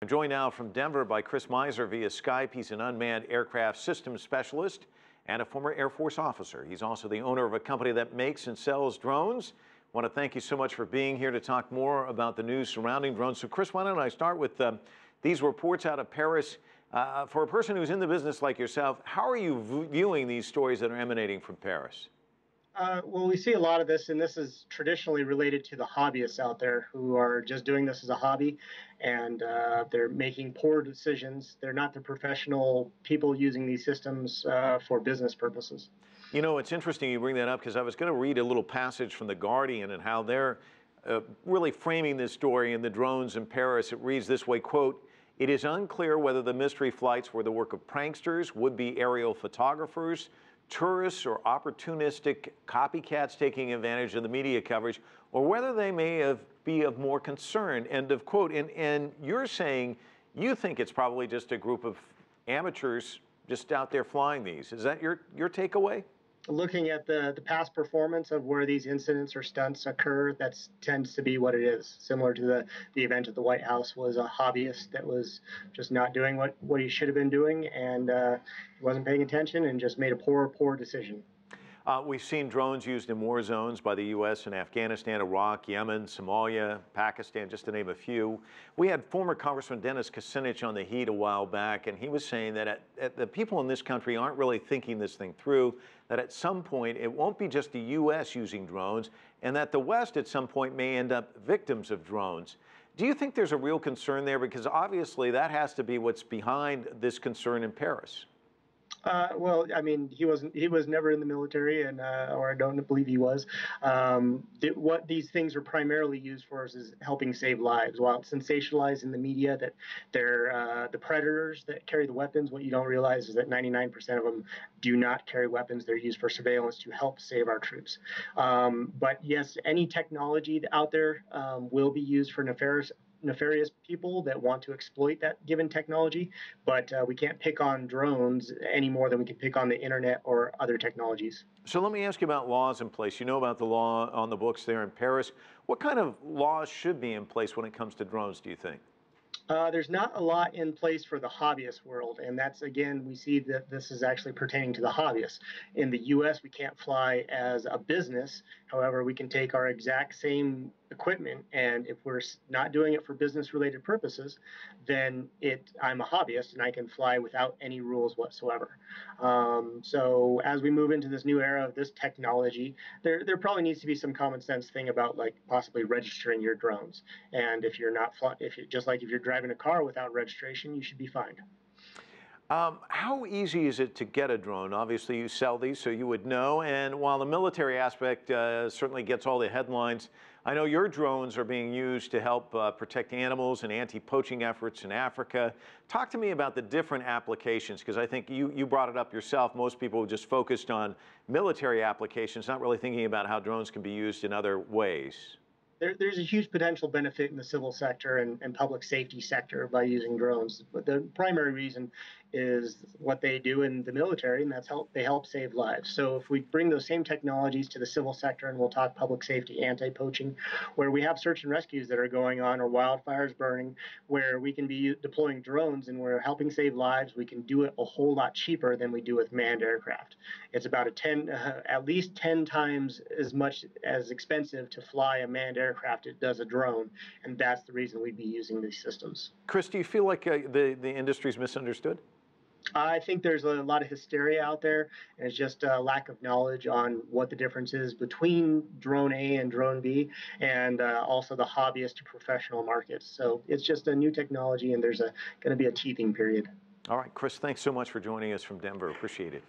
I'm joined now from Denver by Chris Miser via Skype. He's an unmanned aircraft systems specialist and a former Air Force officer. He's also the owner of a company that makes and sells drones. I want to thank you so much for being here to talk more about the news surrounding drones. So Chris, why don't I start with these reports out of Paris. For a person who's in the business like yourself, how are you viewing these stories that are emanating from Paris? Well, we see a lot of this, and this is traditionally related to the hobbyists out there who are just doing this as a hobby, and they're making poor decisions. They're not the professional people using these systems for business purposes. You know, it's interesting you bring that up because I was going to read a little passage from The Guardian and how they're really framing this story in the drones in Paris. It reads this way, quote, "It is unclear whether the mystery flights were the work of pranksters, would-be aerial photographers, tourists, or opportunistic copycats taking advantage of the media coverage, or whether they may be of more concern," end of quote. And you're saying you think it's probably just a group of amateurs just out there flying these. Is that your takeaway? Looking at the past performance of where these incidents or stunts occur, that tends to be what it is. Similar to the event at the White House was a hobbyist that was just not doing what he should have been doing, and wasn't paying attention and just made a poor decision. We've seen drones used in war zones by the U.S. in Afghanistan, Iraq, Yemen, Somalia, Pakistan, just to name a few. We had former Congressman Dennis Kucinich on the Heat a while back, and he was saying that the people in this country aren't really thinking this thing through, that at some point it won't be just the U.S. using drones, and that the West at some point may end up victims of drones. Do you think there's a real concern there? Because obviously that has to be what's behind this concern in Paris. Well, I mean, he was never in the military, and or I don't believe he was. What these things are primarily used for is helping save lives. While it's sensationalized in the media that they're the predators that carry the weapons, what you don't realize is that 99% of them do not carry weapons. They're used for surveillance to help save our troops. But yes, any technology out there will be used for nefarious people that want to exploit that given technology, but we can't pick on drones any more than we can pick on the internet or other technologies. So let me ask you about laws in place. You know about the law on the books there in Paris. What kind of laws should be in place when it comes to drones, do you think? There's not a lot in place for the hobbyist world, and that's, again, we see that this is actually pertaining to the hobbyists. In the U.S., we can't fly as a business. However, we can take our exact same equipment, and if we're not doing it for business-related purposes, then I'm a hobbyist and I can fly without any rules whatsoever. So as we move into this new era of this technology, there probably needs to be some common sense thing about like possibly registering your drones. And if you're not, just like if you're driving a car without registration, you should be fined. How easy is it to get a drone? Obviously, you sell these, so you would know. And while the military aspect certainly gets all the headlines, I know your drones are being used to help protect animals and anti-poaching efforts in Africa. Talk to me about the different applications, because I think you brought it up yourself. Most people just focused on military applications, not really thinking about how drones can be used in other ways. There's a huge potential benefit in the civil sector and public safety sector by using drones. But the primary reason is what they do in the military, and they help save lives. So if we bring those same technologies to the civil sector, and we'll talk public safety, anti-poaching, where we have search and rescues that are going on or wildfires burning, where we can be deploying drones and we're helping save lives, we can do it a whole lot cheaper than we do with manned aircraft. It's about at least 10 times as much as expensive to fly a manned aircraft it does a drone, and that's the reason we'd be using these systems. Chris, do you feel like the industry's misunderstood? I think there's a lot of hysteria out there, and it's just a lack of knowledge on what the difference is between drone A and drone B, and also the hobbyist to professional markets. So it's just a new technology, and there's going to be a teething period. All right, Chris, thanks so much for joining us from Denver. Appreciate it.